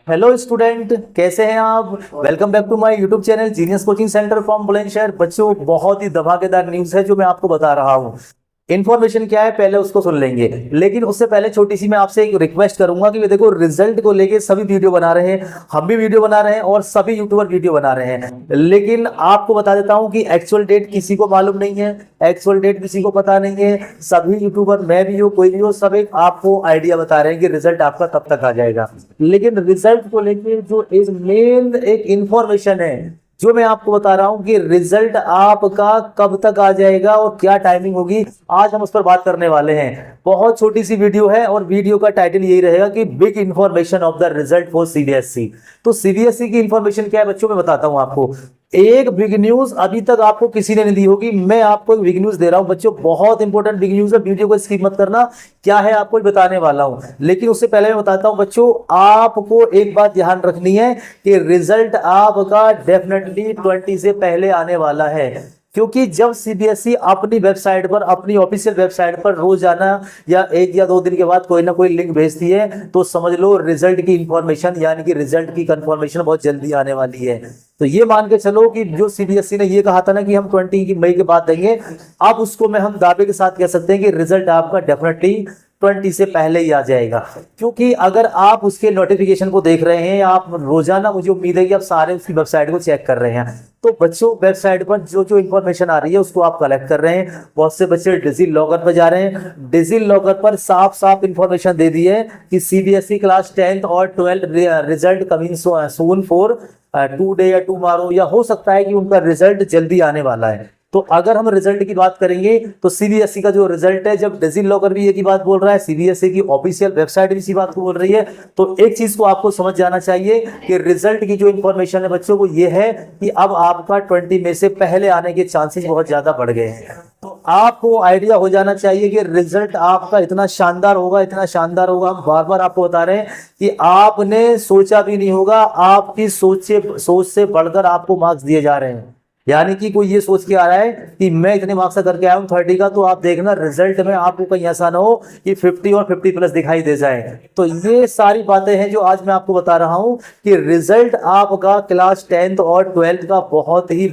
Hello student, कैसे हैं आप। Welcome back to my YouTube channel genius coaching centre from Bulandshahr. बच्चों, बहुत ही धमाकेदार न्यूज़ है जो मैं आपको बता रहा हूँ। इन्फॉर्मेशन क्या है पहले उसको सुन लेंगे, लेकिन उससे पहले छोटी सी मैं आपसे एक रिक्वेस्ट करूंगा कि देखो, रिजल्ट को लेके सभी वीडियो बना रहे हैं, हम भी वीडियो बना रहे हैं और सभी यूट्यूबर वीडियो बना रहे हैं, लेकिन आपको बता देता हूं कि एक्चुअल डेट किसी को मालूम नहीं है, एक्चुअल डेट किसी को पता नहीं है। सभी यूट्यूबर, मैं भी हो, कोई भी हो, सब एक आपको आइडिया बता रहे हैं कि रिजल्ट आपका कब तक आ जाएगा, लेकिन रिजल्ट को लेके जो एक मेन एक इंफॉर्मेशन है जो मैं आपको बता रहा हूं कि रिजल्ट आपका कब तक आ जाएगा और क्या टाइमिंग होगी, आज हम उस पर बात करने वाले हैं। बहुत छोटी सी वीडियो है और वीडियो का टाइटल यही रहेगा कि big information of the result for CBSE. तो सीबीएसई की इंफॉर्मेशन क्या है बच्चों, मैं बताता हूं आपको। एक बिग न्यूज अभी तक आपको किसी ने नहीं दी होगी, मैं आपको एक बिग न्यूज दे रहा हूं बच्चों, बहुत इंपॉर्टेंट बिग न्यूज है, वीडियो को स्किप मत करना। क्या है आपको बताने वाला हूं, लेकिन उससे पहले मैं बताता हूं बच्चों, आपको एक बात ध्यान रखनी है कि रिजल्ट आपका डेफिनेटली 20 से पहले आने वाला है। क्योंकि जब सीबीएसई अपनी वेबसाइट पर, अपनी ऑफिशियल वेबसाइट पर रोजाना या 1 या 2 दिन के बाद कोई ना कोई लिंक भेजती है, तो समझ लो रिजल्ट की इंफॉर्मेशन यानी कि रिजल्ट की कंफर्मेशन बहुत जल्दी आने वाली है। तो ये मान के चलो कि जो सीबीएसई ने ये कहा था ना कि हम 20 मई के बाद देंगे, अब उसको मैं हम दावे के साथ कह सकते हैं कि रिजल्ट आपका डेफिनेटली 20 से पहले ही आ जाएगा। क्योंकि अगर आप उसके नोटिफिकेशन को देख रहे हैं, आप रोजाना, मुझे उम्मीद है कि आप सारे उसकी वेबसाइट को चेक कर रहे हैं, तो बच्चों वेबसाइट पर जो जो इंफॉर्मेशन आ रही है उसको आप कलेक्ट कर रहे हैं। बहुत से बच्चे डिजी लॉकर पर जा रहे हैं, डिजी लॉकर पर साफ साफ इंफॉर्मेशन दे दी है कि सीबीएसई क्लास 10th और 12th result coming soon for today या टुमारो, या हो सकता है कि उनका रिजल्ट जल्दी आने वाला है। तो अगर हम रिजल्ट की बात करेंगे तो सीबीएसई का जो रिजल्ट है, जब डिजी लॉकर भी एक ही बात बोल रहा है, सीबीएसई की ऑफिशियल वेबसाइट भी इसी बात को बोल रही है, तो एक चीज को आपको समझ जाना चाहिए कि रिजल्ट की जो इंफॉर्मेशन है बच्चों वो ये है कि अब आपका 20 में से पहले आने के चांसेस बहुत ज्यादा बढ़ गए हैं। तो आपको आइडिया हो जाना चाहिए कि रिजल्ट आपका इतना शानदार होगा, इतना शानदार होगा, हम बार बार आपको बता रहे हैं कि आपने सोचा भी नहीं होगा, आपकी सोच से बढ़कर आपको मार्क्स दिए जा रहे हैं। यानी कि कोई ये सोच के आ रहा है कि मैं इतने मार्क्स करके आया हूं 30 का, तो आप देखना रिजल्ट में आपको कहीं ऐसा ना हो कि 50 और 50 प्लस दिखाई दे जाए। तो ये सारी बातें हैं जो आज मैं आपको बता रहा हूं कि रिजल्ट आपका क्लास 10th और 12th का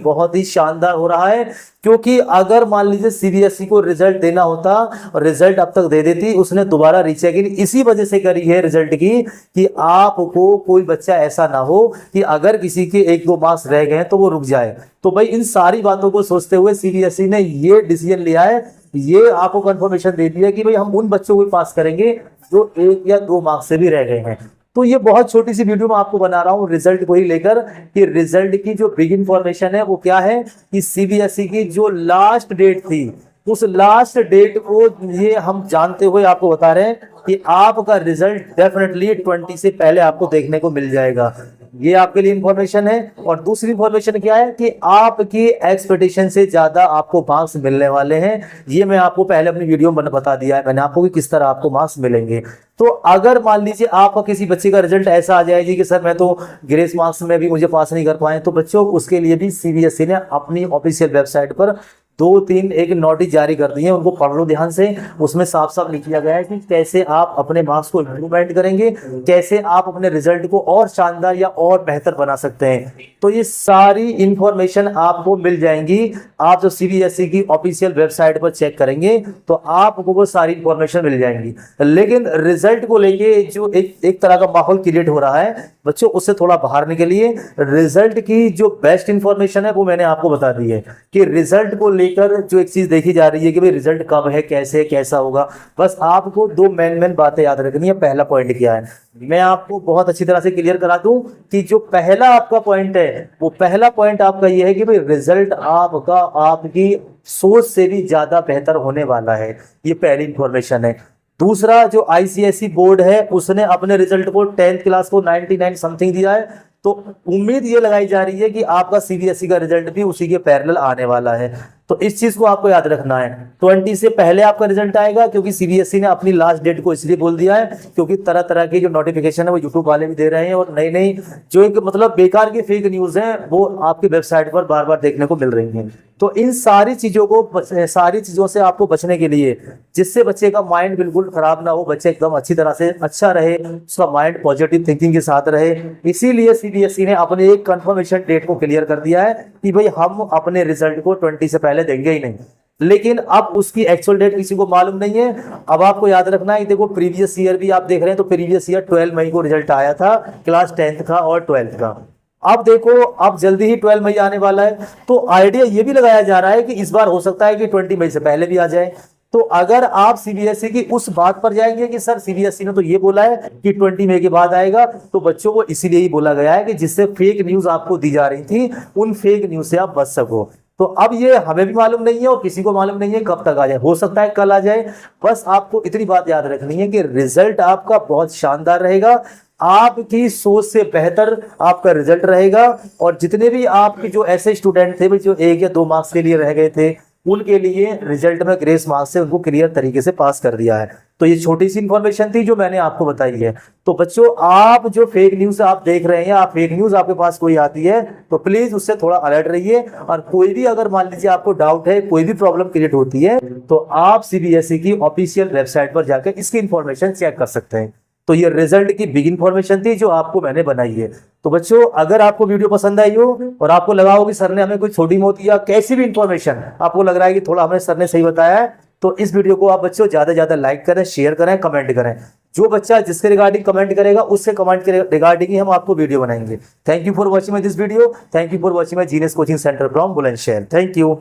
बहुत ही शानदार हो रहा है। क्योंकि अगर मान लीजिए सीबीएसई को रिजल्ट देना होता और रिजल्ट अब तक दे देती, उसने दोबारा रीचेकिंग इसी वजह से करी है रिजल्ट की कि आपको कोई बच्चा ऐसा ना हो कि अगर किसी के 1-2 मार्क्स रह गए तो वो रुक जाए। तो भाई इन सारी बातों को सोचते हुए सीबीएसई ने ये डिसीजन लिया है, ये आपको कंफर्मेशन दे दी है कि भाई हम उन बच्चों को पास करेंगे जो 1 या 2 मार्क्स से भी रह गए हैं। तो ये बहुत छोटी सी वीडियो मैं आपको बना रहा हूँ रिजल्ट को ही लेकर कि रिजल्ट की जो बिग इंफॉर्मेशन है वो क्या है कि सीबीएसई की जो लास्ट डेट थी, उस लास्ट डेट को ये हम जानते हुए आपको बता रहे हैं कि आपका रिजल्ट डेफिनेटली 20 से पहले आपको देखने को मिल जाएगा। ये आपके लिए इंफॉर्मेशन है। और दूसरी इंफॉर्मेशन क्या है कि आपकी एक्सपेक्टेशन से ज्यादा आपको मार्क्स मिलने वाले हैं। ये मैं आपको पहले अपनी वीडियो में बता दिया है मैंने आपको कि किस तरह आपको मार्क्स मिलेंगे। तो अगर मान लीजिए आपका किसी बच्चे का रिजल्ट ऐसा आ जाए जी कि सर मैं तो ग्रेस मार्क्स में भी मुझे पास नहीं कर पाए, तो बच्चों उसके लिए भी सीबीएसई ने अपनी ऑफिशियल वेबसाइट पर 2-3 एक नोटिस जारी कर दिए हैं, उनको पढ़ लो ध्यान से। उसमें साफ साफ लिख दिया गया है कि कैसे आप अपने मार्क्स को इम्प्रूवमेंट करेंगे, कैसे आप अपने रिजल्ट को और शानदार या और बेहतर बना सकते हैं। तो ये सारी इंफॉर्मेशन आपको मिल जाएंगी। आप जो सीबीएसई की ऑफिशियल वेबसाइट पर चेक करेंगे तो आपको वो सारी इंफॉर्मेशन मिल जाएंगी। लेकिन रिजल्ट को लेके जो एक तरह का माहौल क्रिएट हो रहा है बच्चों, उससे थोड़ा बाहर निकलिए। रिजल्ट की जो बेस्ट इंफॉर्मेशन है वो मैंने आपको बता दी है कि रिजल्ट को लेकर जो एक चीज देखी जा रही है कि भाई रिजल्ट कब है, कैसे, कैसा होगा। बस आपको 2 मेन बातें याद रखनी है। पहला पॉइंट क्या है, मैं आपको बहुत अच्छी तरह से क्लियर करा दूं कि जो पहला आपका पॉइंट है वो पहला पॉइंट आपका ये है कि भाई रिजल्ट आपका आपकी सोच से भी ज्यादा बेहतर होने वाला है। ये पहली इंफॉर्मेशन है। दूसरा, जो आईसीएसई बोर्ड है उसने अपने रिजल्ट को 10th क्लास को 99 समथिंग दिया है, तो उम्मीद ये लगाई जा रही है कि आपका सीबीएसई का रिजल्ट भी उसी के पैरेलल आने वाला है। तो इस चीज को आपको याद रखना है। 20 से पहले आपका रिजल्ट आएगा, क्योंकि सीबीएसई ने अपनी लास्ट डेट को इसलिए बोल दिया है क्योंकि तरह तरह की जो नोटिफिकेशन है वो यूट्यूब वाले भी दे रहे हैं, और नई नई जो एक मतलब बेकार की फेक न्यूज है वो आपकी वेबसाइट पर बार बार देखने को मिल रही हैं। तो इन सारी चीजों से आपको बचने के लिए, जिससे बच्चे का माइंड बिल्कुल खराब ना हो, बच्चे एकदम अच्छी तरह से अच्छा रहे, उसका माइंड पॉजिटिव थिंकिंग के साथ रहे, इसीलिए सीबीएसई ने अपने एक कंफर्मेशन डेट को क्लियर कर दिया है कि भाई हम अपने रिजल्ट को 20 से पहले देंगे ही नहीं। लेकिन अब उसकी एक्चुअल डेट किसी को मालूम नहीं है। अब आपको याद रखना है, देखो प्रीवियस ईयर भी आप देख रहे हैं, तो प्रीवियस ईयर 12 मई को रिजल्ट आया था क्लास 10th का और 12th का। अब देखो अब जल्दी ही 12 मई आने वाला है, तो आइडिया ये भी लगाया जा रहा है कि इस बार हो सकता है कि 20 मई से पहले भी आ जाए। तो अगर आप सीबीएसई की उस बात पर जाएंगे कि सर सीबीएसई ने तो ये बोला है कि 20 मई के बाद आएगा, तो बच्चों को इसीलिए ही बोला गया है कि जिससे फेक न्यूज आपको दी जा रही थी उन फेक न्यूज से आप बच सको। तो अब ये हमें भी मालूम नहीं है और किसी को मालूम नहीं है कब तक आ जाए, हो सकता है कल आ जाए। बस आपको इतनी बात याद रखनी है कि रिजल्ट आपका बहुत शानदार रहेगा, आपकी सोच से बेहतर आपका रिजल्ट रहेगा। और जितने भी आपके जो ऐसे स्टूडेंट थे जो 1 या 2 मार्क्स के लिए रह गए थे, उनके लिए रिजल्ट में ग्रेस मार्क्स से उनको क्लियर तरीके से पास कर दिया है। तो ये छोटी सी इंफॉर्मेशन थी जो मैंने आपको बताई है। तो बच्चों, आप जो फेक न्यूज आप देख रहे हैं, आप फेक न्यूज आपके पास कोई आती है तो प्लीज उससे थोड़ा अलर्ट रहिए। और कोई भी अगर मान लीजिए आपको डाउट है, कोई भी प्रॉब्लम क्रिएट होती है, तो आप सीबीएसई की ऑफिशियल वेबसाइट पर जाकर इसकी इंफॉर्मेशन चेक कर सकते हैं। तो ये रिजल्ट की बिग इंफॉर्मेशन थी जो आपको मैंने बनाई है। तो बच्चों, अगर आपको वीडियो पसंद आई हो और आपको लगा हो कि सर ने हमें कोई छोटी मोटी या कैसी भी इंफॉर्मेशन आपको लग रहा है कि थोड़ा हमें सर ने सही बताया है, तो इस वीडियो को आप बच्चों ज्यादा से ज्यादा लाइक करें, शेयर करें, कमेंट करें। जो बच्चा जिसके रिगार्डिंग कमेंट करेगा उससे कमेंट के रिगार्डिंग ही हम आपको वीडियो बनाएंगे। Thank you for watching my this video. Thank you for watching my genius coaching centre from Bulandshahr. Thank you.